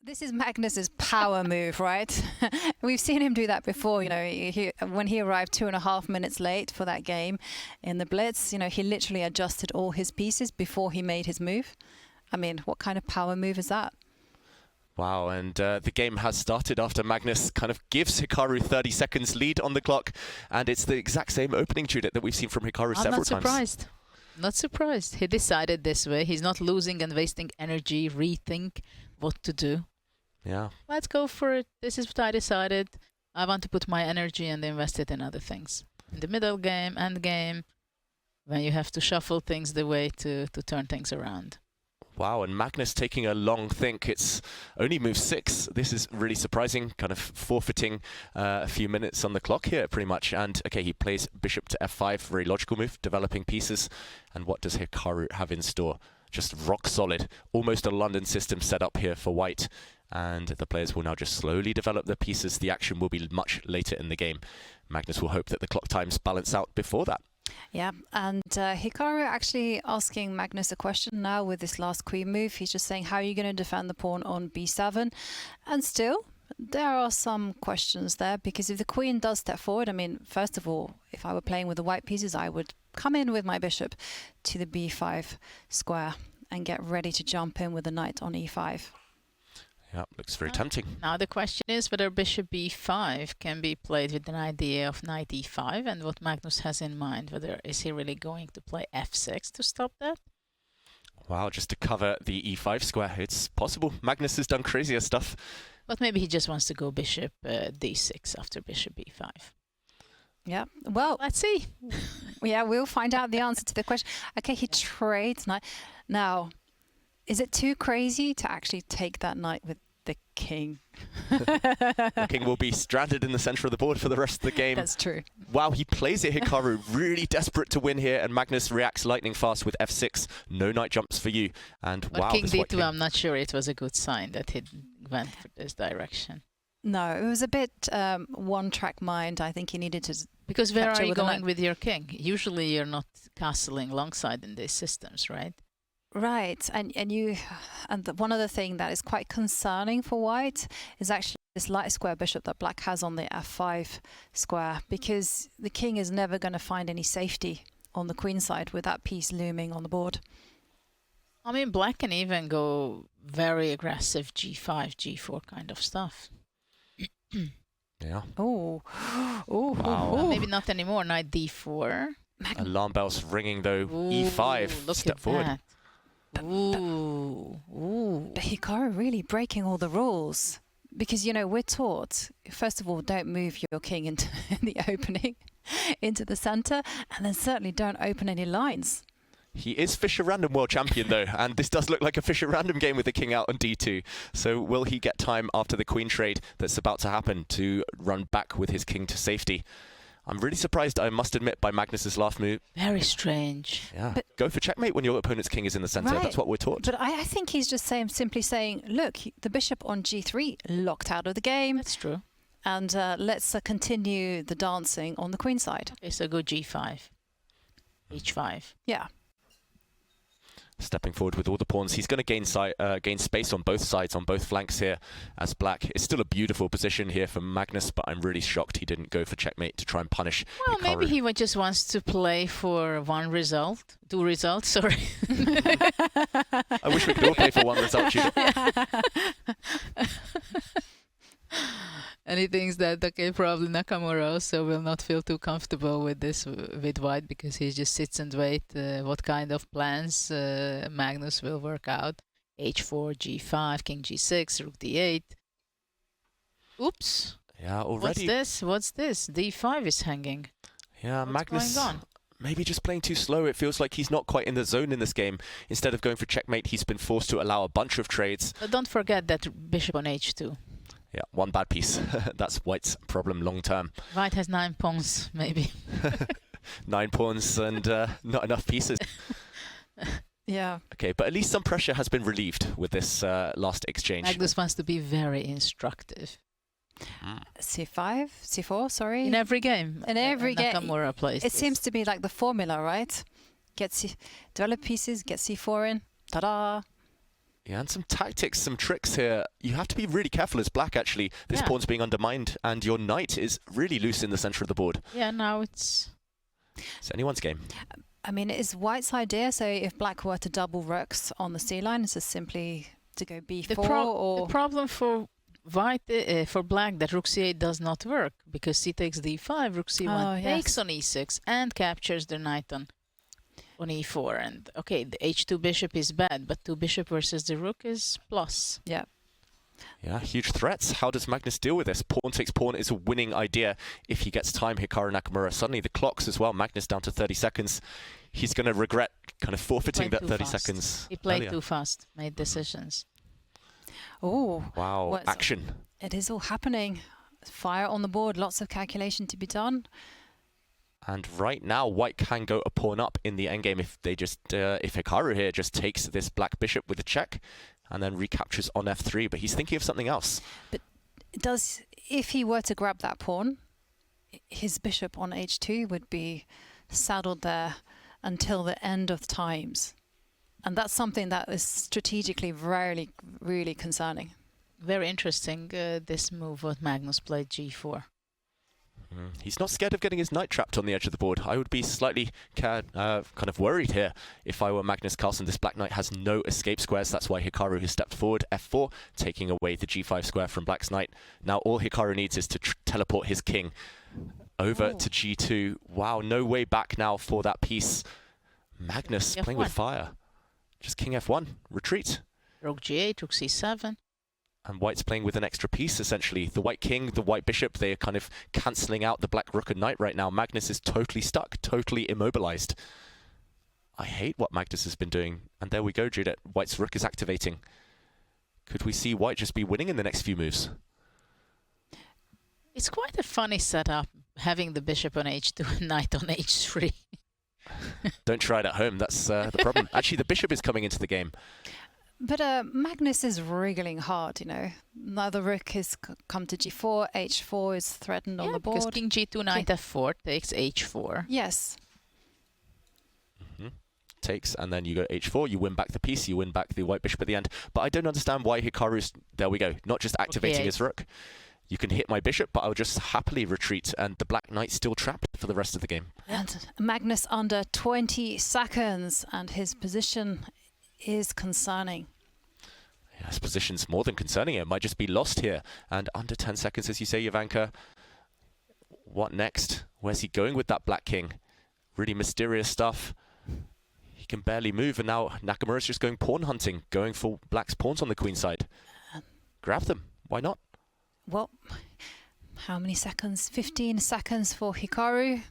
This is Magnus's power move, right? We've seen him do that before. You know, when he arrived 2.5 minutes late for that game in the Blitz, you know, he literally adjusted all his pieces before he made his move. I mean, what kind of power move is that? Wow, and the game has started after Magnus kind of gives Hikaru 30 seconds lead on the clock, and it's the exact same opening Judith that we've seen from Hikaru several times. I'm not surprised. Not surprised. He decided this way. He's not losing and wasting energy, rethink what to do. Yeah. Let's go for it. This is what I decided. I want to put my energy and invest it in other things. In the middle game, end game, when you have to shuffle things the way to turn things around. Wow, and Magnus taking a long think. It's only move 6. This is really surprising, kind of forfeiting a few minutes on the clock here, pretty much. And, okay, he plays bishop to f5, very logical move, developing pieces. And what does Hikaru have in store? Just rock solid, almost a London system set up here for white. And the players will now just slowly develop their pieces. The action will be much later in the game. Magnus will hope that the clock times balance out before that. Yeah, and Hikaru actually asking Magnus a question now with this last queen move. He's just saying, how are you going to defend the pawn on b7? And still, there are some questions there, because if the queen does step forward, I mean, first of all, if I were playing with the white pieces, I would come in with my bishop to the b5 square and get ready to jump in with the knight on e5. Yeah, looks very tempting. Now the question is whether bishop b5 can be played with an idea of knight e5, and what Magnus has in mind. Whether is he really going to play f6 to stop that? Wow, just to cover the e5 square. It's possible. Magnus has done crazier stuff. But maybe he just wants to go bishop d6 after bishop b5. Yeah, well, let's see. Yeah, we'll find out the answer to the question. Okay, he trades knight. Now, is it too crazy to actually take that knight with the king? The king will be stranded in the center of the board for the rest of the game. That's true. Wow, he plays it, Hikaru, really desperate to win here, and Magnus reacts lightning fast with f6. No knight jumps for you. And but wow, king d2, I'm not sure it was a good sign that he went for this direction. No, it was a bit one-track mind. I think he needed to. Because where are you going with your king? Usually you're not castling longside in these systems, right? Right, and one other thing that is quite concerning for white is actually this light square bishop that black has on the f5 square, because the king is never going to find any safety on the queen side with that piece looming on the board. I mean, black can even go very aggressive g5, g4 kind of stuff. Yeah. Oh, oh, wow. Maybe not anymore. Knight d4. Alarm bells ringing though. Ooh, e5. Look Step at forward. That. But Hikaru really breaking all the rules, because, you know, we're taught, first of all, don't move your king into the opening, into the center, and then certainly don't open any lines. He is Fischer Random World Champion though, and this does look like a Fischer Random game with the king out on d2. So will he get time after the queen trade that's about to happen to run back with his king to safety? I'm really surprised, I must admit, by Magnus's last move. Very strange. Yeah, but go for checkmate when your opponent's king is in the center. Right. That's what we're taught. But I think he's just simply saying, look, the bishop on g3 locked out of the game. That's true. And let's continue the dancing on the queen side. Okay, so go g5, h5. Yeah. Stepping forward with all the pawns. He's going to gain space on both sides, on both flanks here as black. It's still a beautiful position here for Magnus, but I'm really shocked he didn't go for checkmate to try and punish Well, Hikaru. maybe he just wants to play for two results, sorry. I wish we could all play for one result, Judith. And he thinks that, okay, probably Nakamura also will not feel too comfortable with this, with white, because he just sits and waits what kind of plans Magnus will work out. h4, g5, king g6, rook d8. Oops. Yeah, already. What's this? d5 is hanging. Yeah, What's Magnus going on? maybe just playing too slow. It feels like he's not quite in the zone in this game. Instead of going for checkmate, he's been forced to allow a bunch of trades. But don't forget that bishop on h2. Yeah, one bad piece. That's white's problem long term. White has 9 pawns, maybe. 9 pawns and not enough pieces. Yeah. Okay, but at least some pressure has been relieved with this last exchange. Magnus wants to be very instructive. C5, C4, sorry. In every game. In every game. Nakamura plays It seems to be like the formula, right? Develop pieces, get C4 in. Ta-da! Yeah, and some tactics, some tricks here. You have to be really careful as black, actually. This pawn's being undermined, and your knight is really loose in the center of the board. Yeah, now it's anyone's game. I mean, it's white's idea. So if black were to double rooks on the C line, it's just simply to go b4 the problem for white for black that rook c8 does not work because c takes d5, rook c1 takes on e6 and captures the knight on e4. And okay, the h2 bishop is bad, but 2 bishop versus the rook is plus. Yeah. Yeah, huge threats. How does Magnus deal with this? Pawn takes pawn is a winning idea if he gets time. Hikaru Nakamura. Suddenly the clocks as well. Magnus down to 30 seconds. He's going to regret kind of forfeiting that 30 seconds. He played too fast, made decisions. Oh. Wow, action. It is all happening. Fire on the board, lots of calculation to be done. And right now, white can go a pawn up in the endgame if they just, if Hikaru here just takes this black bishop with a check and then recaptures on f3. But he's thinking of something else. But if he were to grab that pawn, his bishop on h2 would be saddled there until the end of times. And that's something that is strategically really concerning. Very interesting, this move what Magnus played g4. He's not scared of getting his knight trapped on the edge of the board. I would be slightly kind of worried here if I were Magnus Carlsen. This black knight has no escape squares. That's why Hikaru has stepped forward, f4, taking away the g5 square from black's knight. Now all Hikaru needs is to teleport his king over to g2. Wow, no way back now for that piece. Magnus playing with fire. Just king f1, retreat. Rook g8, rook c7. And white's playing with an extra piece, essentially. The white king, the white bishop, they are kind of cancelling out the black rook and knight right now. Magnus is totally stuck, totally immobilized. I hate what Magnus has been doing. And there we go, Judith. White's rook is activating. Could we see white just be winning in the next few moves? It's quite a funny setup, having the bishop on h2 and knight on h3. Don't try it at home, that's the problem. Actually, the bishop is coming into the game. But Magnus is wriggling hard, you know. Now the rook has come to g4, h4 is threatened on the board. Because king g2, knight f4 takes h4. Yes. Takes, and then you go h4, you win back the piece, you win back the white bishop at the end. But I don't understand why Hikaru's, there we go, not just activating his rook. You can hit my bishop, but I'll just happily retreat, and the black knight's still trapped for the rest of the game. And Magnus under 20 seconds, and his position is concerning. Yeah, his position's more than concerning. It might just be lost here. And under 10 seconds, as you say, Ivanka. What next? Where's he going with that black king? Really mysterious stuff. He can barely move, and now Nakamura's just going pawn hunting, going for black's pawns on the queen side. Grab them. Why not? Well, how many seconds? 15 seconds for Hikaru.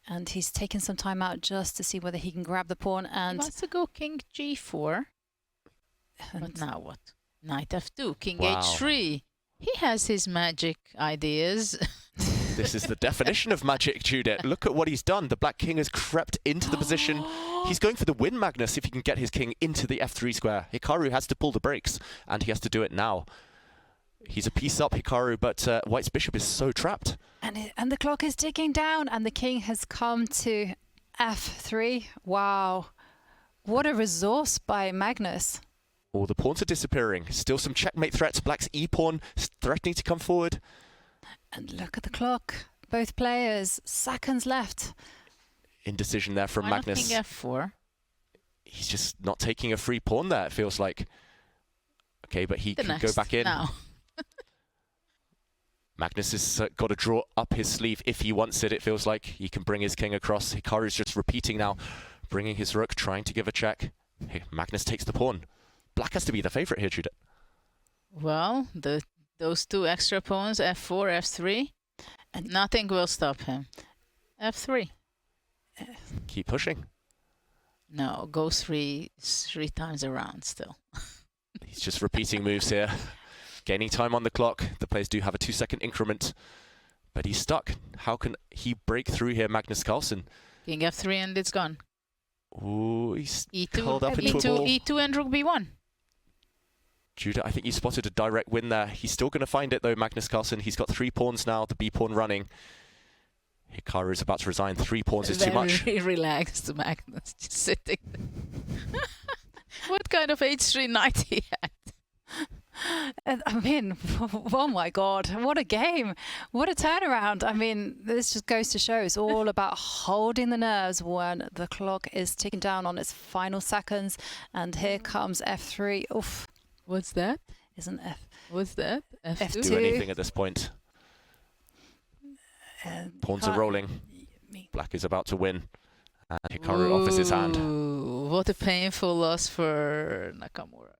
And he's taken some time out just to see whether he can grab the pawn. And he wants to go king g4. But now what? Knight f2, king h3. He has his magic ideas. This is the definition of magic, Judith. Look at what he's done. The black king has crept into the position. He's going for the win, Magnus, if he can get his king into the f3 square. Hikaru has to pull the brakes, and he has to do it now. He's a piece up, Hikaru, but white's bishop is so trapped. And the clock is ticking down, and the king has come to f3. Wow. What a resource by Magnus. Oh, the pawns are disappearing. Still some checkmate threats. Black's e-pawn threatening to come forward. And look at the clock. Both players, seconds left. Indecision there from Magnus. King f4. He's just not taking a free pawn there, it feels like. Okay, but he can go back in. Now. Magnus has got to draw up his sleeve if he wants it. It feels like he can bring his king across. Hikaru's just repeating now, bringing his rook, trying to give a check. Hey, Magnus takes the pawn. Black has to be the favorite here, Judith. Well, those two extra pawns, f4, f3, and nothing will stop him. f3. Keep pushing. No, go three times around still. He's just repeating moves here. Gaining time on the clock. The players do have a 2-second increment, but he's stuck. How can he break through here, Magnus Carlsen? King f3 and it's gone. Ooh, he's E2, curled up into a ball. E2 and rook b1. Judah, I think you spotted a direct win there. He's still going to find it though, Magnus Carlsen. He's got 3 pawns now, the b pawn running. Hikaru is about to resign. 3 pawns is too much. Very relaxed, Magnus, just sitting there. What kind of H3 knight he had? And, I mean, oh my God, what a game. What a turnaround. I mean, this just goes to show it's all about holding the nerves when the clock is ticking down on its final seconds. And here comes F3. Oof, What's that? isn't F? What's that? F2? Do anything at this point. Pawns are rolling. Black is about to win. And Hikaru offers his hand. Ooh, what a painful loss for Nakamura.